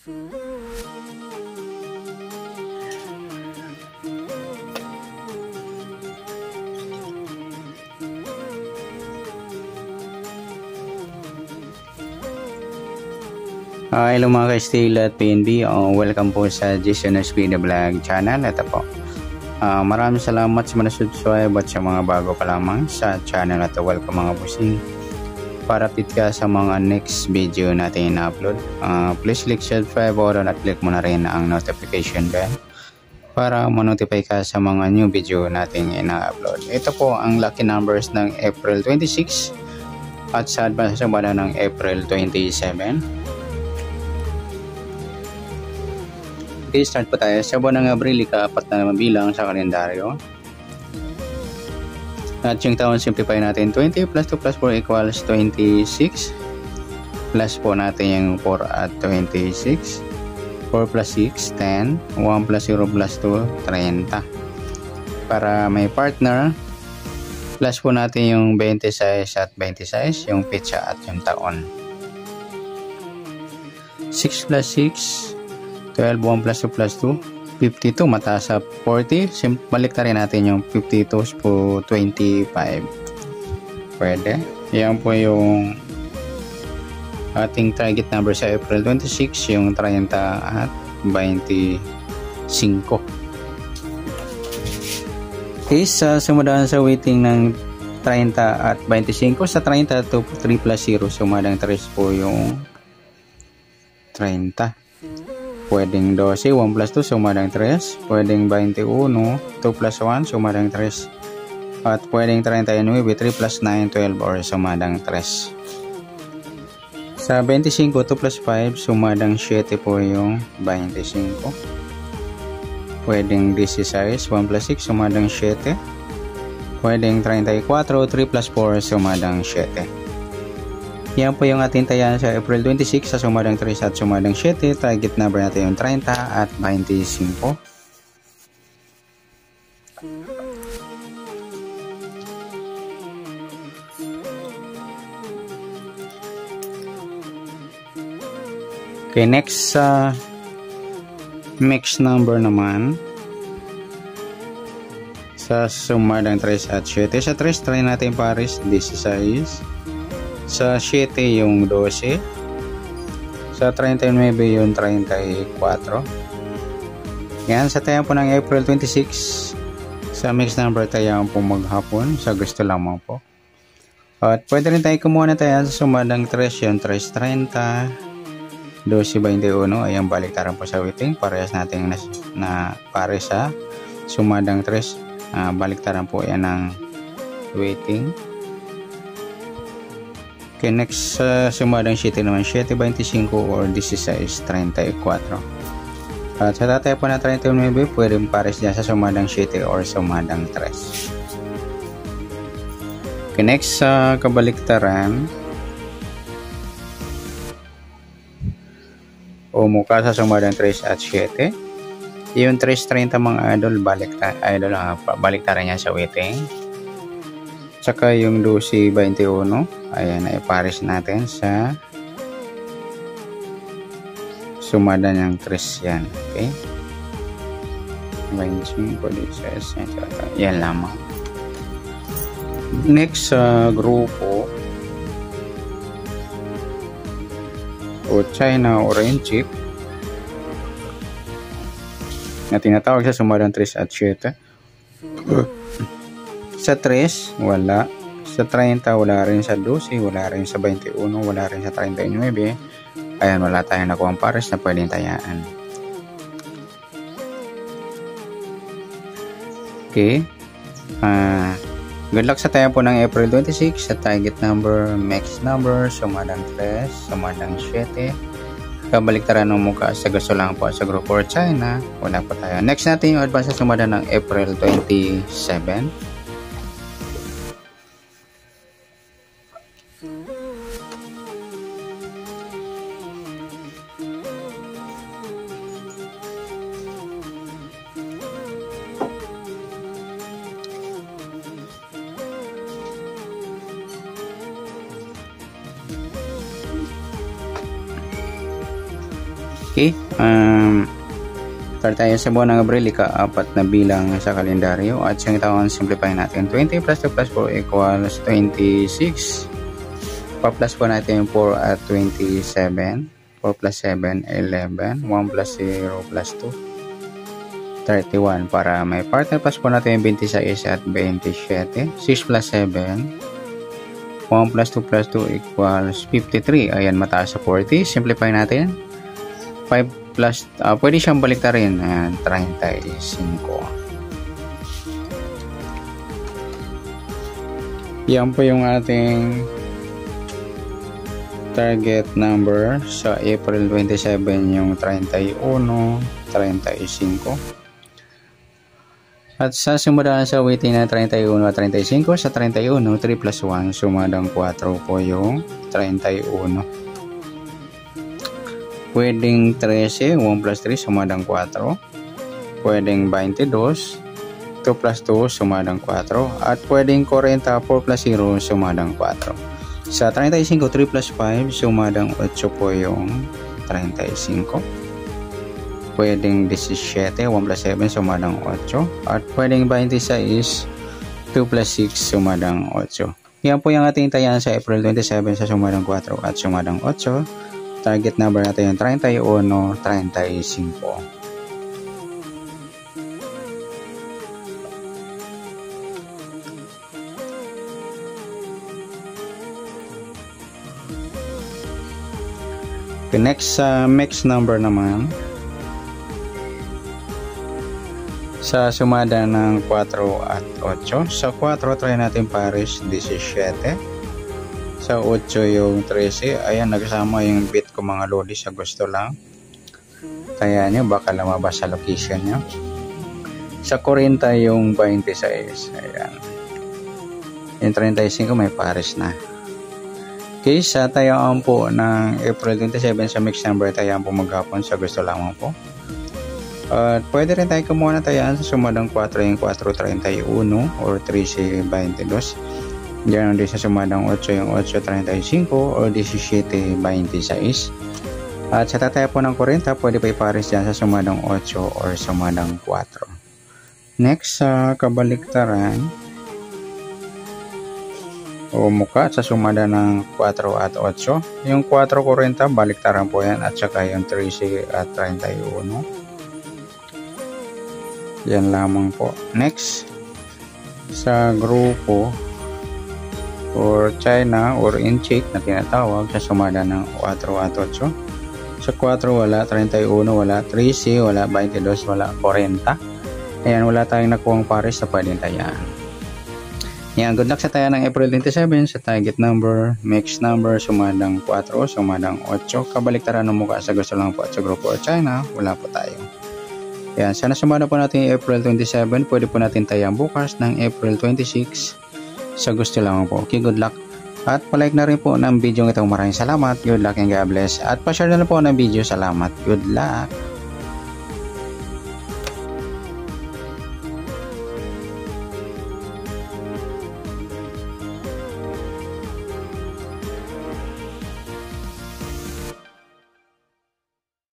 Hello mga ka-Steel at PNB, welcome po sa Jason SP The Vlog channel. Ito po, maraming salamat sa mga subscribe at sa mga bago pa lamang sa channel at welcome mga busing. Para update ka sa mga next video natin na-upload, please click subscribe button at click mo na rin ang notification bell para ma-notify ka sa mga new video natin ina-upload. Ito po ang lucky numbers ng April 26 at sa advance sumada ng April 27. Okay, start po tayo. Sa buwan ng Abril, ika-4 na naman bilang sa kalendaryo. At yung taon, simplify natin. 20 plus 2 plus 4 equals 26. Plus po natin yung 4 at 26. 4 plus 6, 10. 1 plus 0 plus 2, 30. Para may partner, plus po natin yung 26 at 26, yung petsa at yung taon. 6 plus 6, 12, 1 plus 2 plus 2, 52, mataas sa 40. Balik na rin natin yung 52 po 25. Pwede. Yan po yung ating target number sa April 26, yung 30 at 25. Okay, sumadaan sa waiting ng 30 at 25. Sa 30 to 3 plus 0, sumadang 3 po yung 30. Pwedeng 12, 1 plus 2, sumadang 3. Pwedeng 21, 2 plus 1, sumadang 3. At pwedeng 39, 3 plus 9, 12 or sumadang 3. Sa 25, 2 plus 5, sumadang 7 po yung 25. Pwedeng 16, 1 plus 6, sumadang 7. Pwedeng 34, 3 plus 4, sumadang 7. Yan po yung ating tayan sa April 26 sa sumadang 3 at sumadang 7. Target number natin yung 30 at 25. Okay, next mix number naman sa sumadang 3 at 7. Sa 3, try natin pares 16. Sa 7 yung 12. Sa 39 yung 34. Yan, sa tayan po ng April 26. Sa mix number tayan po maghapon. Sa gusto lamang po. At pwede rin tayo kumuha na tayan sa sumadang 3 yung 3.30. 12.21. Ayan, baliktaran po sa waiting. Parehas natin na pare sa sumadang 3. Baliktaran po yan ng waiting. Okay, next sumadang 7 naman, 7.25 or 16.34. At sa tatay po na 39, pwede pares dyan sa sumadang 7 or sumadang 3. Okay, next sa kabaliktaran, o mukha sa sumadang 3 at 7. Yung 3.30 mga idol, baliktaran niya sa waiting. Tsaka yung 12.21, ayan, ay pares natin sa sumada ng 3 yan. Okay, 25, yan lamang. Next sa grupo o China orange chip na tinatawag sa sumadang 3 at 7. Sa 3, wala. Sa 30, wala rin. Sa 12, wala rin. Sa 21, wala rin. Sa 39, ayan, wala tayong nakuha ang pares na pwedeng tayaan. Okay. Good luck sa tayan po ng April 26. Sa target number, max number, sumadang 3, sumadang 7. Kabaliktaran ng mukha sa gusto lang po sa group for China. Wala po tayo. Next natin yung advance sa sumada ng April 27. Okay, start tayo sa buwan ng Abril, ika-4 na bilang sa kalendaryo at siyang taon simplify natin. 20 plus 2 plus 4 equals 26. Pa-plus po natin 4 at 27. 4 plus 7, 11. 1 plus 0 plus 2, 31. Para may partner plus po natin 26 at 27. 6 plus 7. 1 plus 2 plus 2 equals 53. Ayan, mataas sa 40. Simplify natin. 5 plus, pwede siyang baliktarin. Ayan, 35. Yan po yung ating target number sa April 27, yung 31, 35. At sa sumudahan sa waiting na 31 at 35, sa 31, 3 plus 1, sumadang 4 po yung 31. Pwedeng 13, 1 plus 3, sumadang 4. Pwedeng 22, 2 plus 2, sumadang 4. At pwedeng 40, 4 plus 0, sumadang 4. Sa 35, 3 plus 5, sumadang 8 po yung 35. Pwedeng 17, 1 plus 7, sumadang 8. At pwedeng 26, 2 plus 6, sumadang 8. Yan po yung ating tayan sa April 27 sa sumadang 4 at sumadang 8. Target number natin yung 31, 35. The next mix number naman sa sumada ng 4 at 8. Sa 4 try natin pares 17. Sa 8 yung 13. Ayan, nagsama yung bit ko mga lodi sa gusto lang. Kaya nyo, baka lumabas sa location nyo. Sa 40 yung 26. Ayan. Yung 35 may pares na. Okay, sa tayaan po ng April 27 sa mix number, tayaan po maghapon sa gusto lamang po. At pwede rin tayo kumuha na tayaan sa sumadang 4 yung 431 or 1322. Diyan din sa sumadang 8 yung 835 or 1726. At sa tataya po ng 40, pwede pa ipares dyan sa sumadang 8 or sumadang 4. Next, sa kabaliktaran o muka sa sumada ng 4 at 8. Yung 440, baliktaran po yan at saka yung 13 at 31. Yan lamang po. Next, sa grupo or China or inchik na tinatawag sa sumada ng 4 at 8. Sa 4 wala, 31 wala, 13 wala, 22 wala, 40. Ayan, wala tayong nakuhang pares sa pwedeng tayaan. Yan, good luck sa tayaan ng April 27 sa target number, mix number, sumadang 4, sumadang 8. Kabaliktaran ng mukha sa gusto lang po at sa grupo or China, wala po tayo. Yan, sana sumada po natin yung April 27. Pwede po natin tayaan bukas ng April 26 sa gusto lang po. Okay, good luck. At palike na rin po ng video ito. Maraming salamat. Good luck and God bless. At pa-share na po ng video. Salamat. Good luck.